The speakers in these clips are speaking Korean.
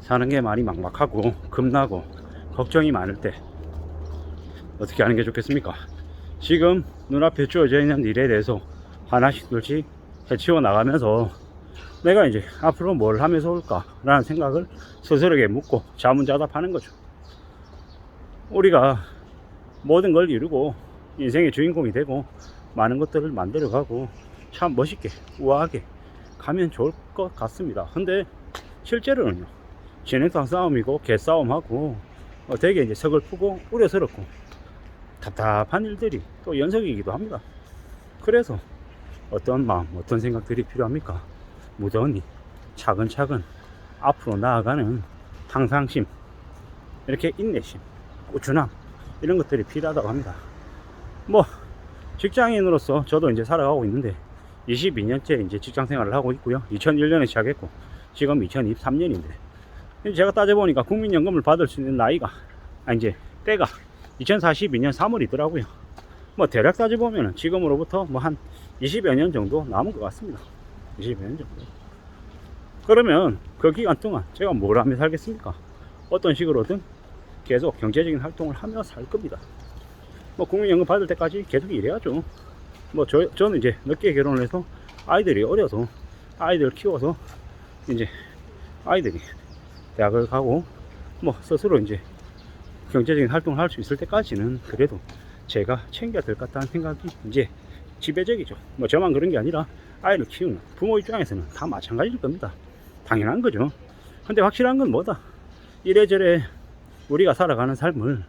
사는 게 많이 막막하고 겁나고 걱정이 많을 때 어떻게 하는 게 좋겠습니까? 지금 눈앞에 주어져 있는 일에 대해서 하나씩 둘씩 해치워 나가면서 내가 이제 앞으로 뭘 하면 좋을까 라는 생각을 스스로에게 묻고 자문자답하는 거죠. 우리가 모든 걸 이루고 인생의 주인공이 되고 많은 것들을 만들어가고 참 멋있게 우아하게 가면 좋을 것 같습니다. 근데 실제로는요, 진행상 싸움이고 개싸움하고 되게 이제 서글프고 우려스럽고 답답한 일들이 또 연속이기도 합니다. 그래서 어떤 마음, 어떤 생각들이 필요합니까? 무던히 차근차근 앞으로 나아가는 항상심, 이렇게 인내심, 꾸준함, 이런 것들이 필요하다고 합니다. 뭐 직장인으로서 저도 이제 살아가고 있는데 22년째 이제 직장 생활을 하고 있고요. 2001년에 시작했고 지금 2023년인데 제가 따져보니까 국민연금을 받을 수 있는 나이가 이제 때가 2042년 3월이더라고요. 뭐 대략 따져보면 지금으로부터 뭐 한 20여 년 정도 남은 것 같습니다. 20여 년 정도. 그러면 그 기간 동안 제가 뭘 하며 살겠습니까? 어떤 식으로든 계속 경제적인 활동을 하며 살 겁니다. 뭐 국민연금 받을 때까지 계속 일해야죠. 뭐 저는 이제 늦게 결혼을 해서 아이들이 어려서 아이들 키워서 이제 아이들이 대학을 가고 뭐 스스로 이제 경제적인 활동을 할 수 있을 때까지는 그래도 제가 챙겨야 될 것 같다는 생각이 이제 지배적이죠. 뭐 저만 그런 게 아니라 아이를 키우는 부모 입장에서는 다 마찬가지일 겁니다. 당연한 거죠. 근데 확실한 건 뭐다? 이래저래 우리가 살아가는 삶을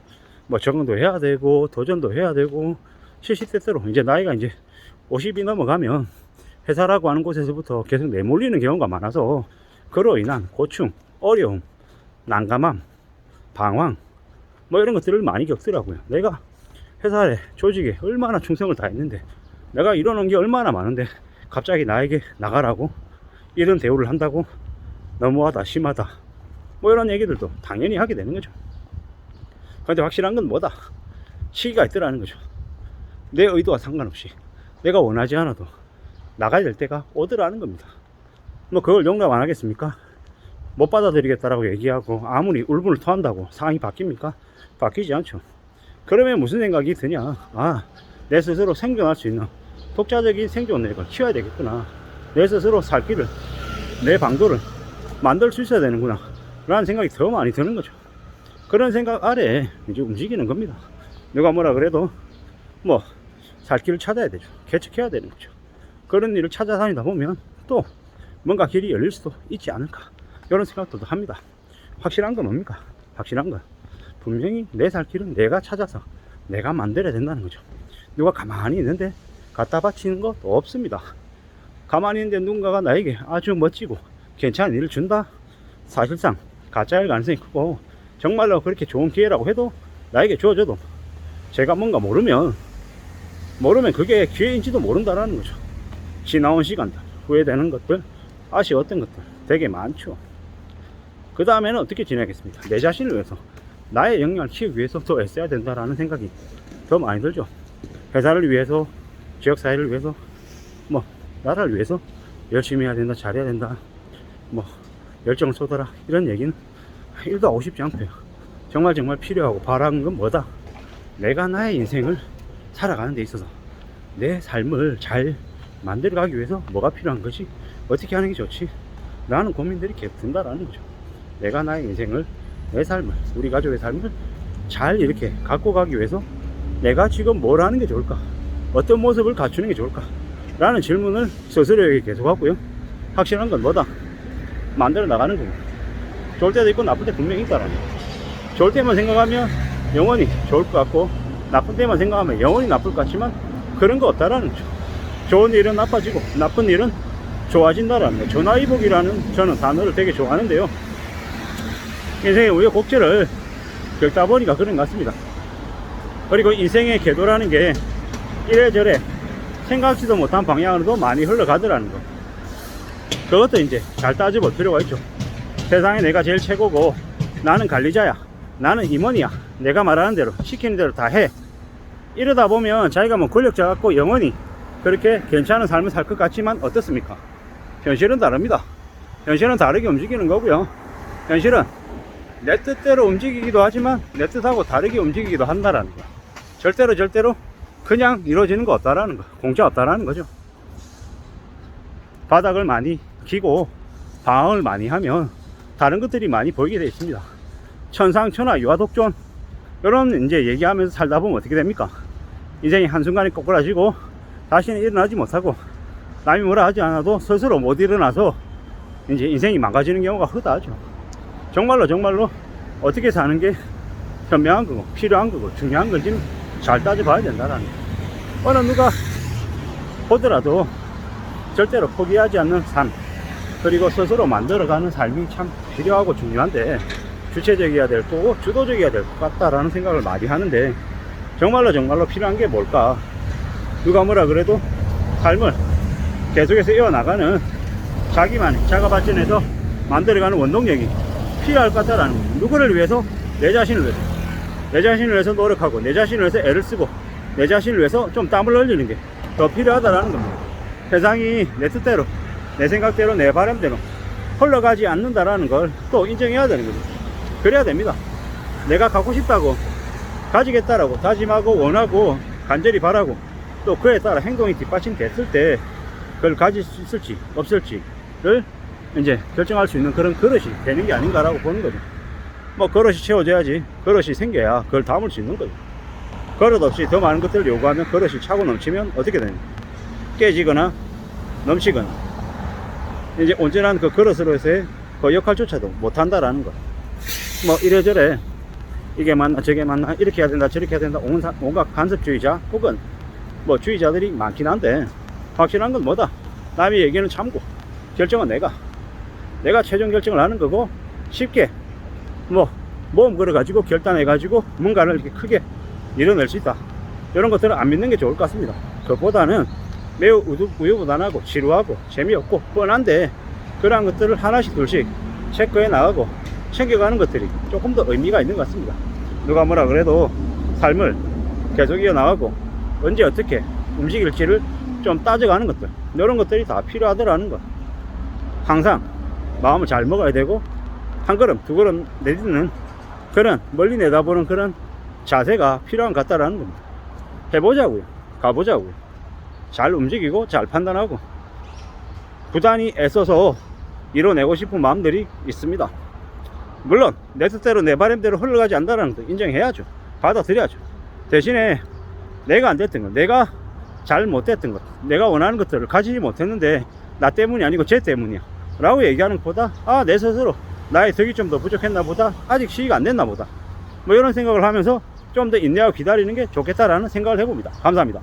뭐 적응도 해야 되고 도전도 해야 되고 시시때때로 이제 나이가 이제 50이 넘어가면 회사라고 하는 곳에서부터 계속 내몰리는 경우가 많아서 그로 인한 고충, 어려움, 난감함, 방황 뭐 이런 것들을 많이 겪더라고요. 내가 회사에 조직에 얼마나 충성을 다했는데 내가 이뤄놓은 게 얼마나 많은데 갑자기 나에게 나가라고 이런 대우를 한다고 너무하다 심하다 뭐 이런 얘기들도 당연히 하게 되는 거죠. 그런데 확실한 건 뭐다? 시기가 있더라는 거죠. 내 의도와 상관없이 내가 원하지 않아도 나가야 될 때가 오더라는 겁니다. 뭐 그걸 용납 안 하겠습니까? 못 받아들이겠다라고 얘기하고 아무리 울분을 토한다고 상황이 바뀝니까? 바뀌지 않죠. 그러면 무슨 생각이 드냐? 아, 내 스스로 생존할 수 있는 독자적인 생존력을 키워야 되겠구나. 내 스스로 살 길을, 내 방도를 만들 수 있어야 되는구나 라는 생각이 더 많이 드는 거죠. 그런 생각 아래 이제 움직이는 겁니다. 누가 뭐라 그래도 뭐 살 길을 찾아야 되죠. 개척해야 되는 거죠. 그런 일을 찾아다니다 보면 또 뭔가 길이 열릴 수도 있지 않을까 이런 생각도 합니다. 확실한 건 뭡니까? 확실한 건 분명히 내 살 길은 내가 찾아서 내가 만들어야 된다는 거죠. 누가 가만히 있는데 갖다 바치는 것도 없습니다. 가만히 있는데 누군가가 나에게 아주 멋지고 괜찮은 일을 준다? 사실상 가짜일 가능성이 크고 정말로 그렇게 좋은 기회라고 해도 나에게 주어져도 제가 뭔가 모르면 그게 기회인지도 모른다라는 거죠. 지나온 시간들, 후회되는 것들, 아쉬웠던 것들 되게 많죠. 그 다음에는 어떻게 지내겠습니까? 내 자신을 위해서 나의 역량을 키우기 위해서 더 애써야 된다라는 생각이 더 많이 들죠. 회사를 위해서, 지역사회를 위해서, 뭐 나라를 위해서 열심히 해야 된다, 잘해야 된다, 뭐 열정을 쏟아라 이런 얘기는 1도 하고 싶지 않고요. 정말 필요하고 바라는 건 뭐다? 내가 나의 인생을 살아가는 데 있어서 내 삶을 잘 만들어가기 위해서 뭐가 필요한 거지? 어떻게 하는 게 좋지? 라는 고민들이 계속 든다라는 거죠. 내가 나의 인생을, 내 삶을, 우리 가족의 삶을 잘 이렇게 갖고 가기 위해서 내가 지금 뭘 하는 게 좋을까? 어떤 모습을 갖추는 게 좋을까? 라는 질문을 스스로에게 계속 하고요. 확실한 건 뭐다? 만들어 나가는 겁니다. 좋을 때도 있고 나쁠 때 분명히 있다라는 거죠. 좋을 때만 생각하면 영원히 좋을 것 같고 나쁜 때만 생각하면 영원히 나쁠 것 같지만 그런 거 없다라는 거죠. 좋은 일은 나빠지고 나쁜 일은 좋아진다라는 거죠. 전화위복이라는 저는 단어를 되게 좋아하는데요. 인생의 우여곡절을 겪다 보니까 그런 것 같습니다. 그리고 인생의 궤도라는 게 이래저래 생각지도 못한 방향으로도 많이 흘러가더라는 거. 그것도 이제 잘 따져볼 필요가 있죠. 세상에 내가 제일 최고고 나는 관리자야, 나는 임원이야, 내가 말하는 대로 시키는 대로 다 해. 이러다 보면 자기가 뭐 권력자 같고 영원히 그렇게 괜찮은 삶을 살 것 같지만 어떻습니까? 현실은 다릅니다. 현실은 다르게 움직이는 거고요. 현실은 내 뜻대로 움직이기도 하지만 내 뜻하고 다르게 움직이기도 한다라는 거. 절대로 그냥 이루어지는 거 없다라는 거. 공짜 없다라는 거죠. 바닥을 많이 기고 방황을 많이 하면 다른 것들이 많이 보이게 되어 있습니다. 천상천하 유아독존 이런 이제 얘기하면서 살다 보면 어떻게 됩니까? 인생이 한순간에 꼬꾸라지고 다시는 일어나지 못하고 남이 뭐라 하지 않아도 스스로 못 일어나서 이제 인생이 망가지는 경우가 흔하죠. 정말로 어떻게 사는 게 현명한 거고 필요한 거고 중요한 건지 잘 따져봐야 된다라는 거. 어느 누가 보더라도 절대로 포기하지 않는 삶, 그리고 스스로 만들어가는 삶이 참 필요하고 중요한데 주체적이어야 될 거고 주도적이어야 될 것 같다라는 생각을 많이 하는데 정말로 필요한 게 뭘까? 누가 뭐라 그래도 삶을 계속해서 이어나가는 자기만의 자가 발전해서 만들어가는 원동력이 필요할 것 같다라는 거예요. 누구를 위해서? 내 자신을 위해서. 내 자신을 위해서 노력하고 내 자신을 위해서 애를 쓰고 내 자신을 위해서 좀 땀을 흘리는 게 더 필요하다라는 겁니다. 세상이 내 뜻대로 내 생각대로 내 바람대로 흘러가지 않는다라는 걸 또 인정해야 되는 거죠. 그래야 됩니다. 내가 갖고 싶다고 가지겠다라고 다짐하고 원하고 간절히 바라고 또 그에 따라 행동이 뒷받침됐을 때 그걸 가질 수 있을지 없을지를 이제 결정할 수 있는 그런 그릇이 되는 게 아닌가라고 보는 거죠. 뭐 그릇이 채워져야지 그릇이 생겨야 그걸 담을 수 있는 거죠. 그릇 없이 더 많은 것들을 요구하면 그릇이 차고 넘치면 어떻게 되냐, 깨지거나 넘치거나 이제 온전한 그 그릇으로서의 그 역할조차도 못한다라는 거. 뭐 이래저래 이게 맞나 저게 맞나 이렇게 해야 된다 저렇게 해야 된다 온갖 간섭주의자 혹은 뭐 주의자들이 많긴 한데 확실한 건 뭐다? 남의 얘기는 참고 결정은 내가 최종 결정을 하는 거고 쉽게 뭐 모험 걸어 가지고 결단해 가지고 뭔가를 이렇게 크게 이뤄낼 수 있다. 이런 것들은 안 믿는 게 좋을 것 같습니다. 그것보다는 매우 우유부단하고 지루하고 재미없고 뻔한데 그러한 것들을 하나씩 둘씩 체크해 나가고 챙겨가는 것들이 조금 더 의미가 있는 것 같습니다. 누가 뭐라 그래도 삶을 계속 이어나가고 언제 어떻게 움직일지를 좀 따져가는 것들, 이런 것들이 다 필요하더라는 것. 항상 마음을 잘 먹어야 되고 한 걸음 두 걸음 내딛는 그런 멀리 내다보는 그런 자세가 필요한 것 같다라는 겁니다. 해보자고요. 가보자고요. 잘 움직이고 잘 판단하고 부단히 애써서 이뤄내고 싶은 마음들이 있습니다. 물론 내 뜻대로 내 바람대로 흘러가지 않는다는 것도 인정해야죠. 받아들여야죠. 대신에 내가 안 됐던 것, 내가 잘 못됐던 것, 내가 원하는 것들을 가지지 못했는데 나 때문이 아니고 쟤 때문이야 라고 얘기하는 것보다 내 스스로 나의 덕이 좀 더 부족했나 보다, 아직 시기가 안 됐나 보다, 뭐 이런 생각을 하면서 좀 더 인내하고 기다리는 게 좋겠다라는 생각을 해봅니다. 감사합니다.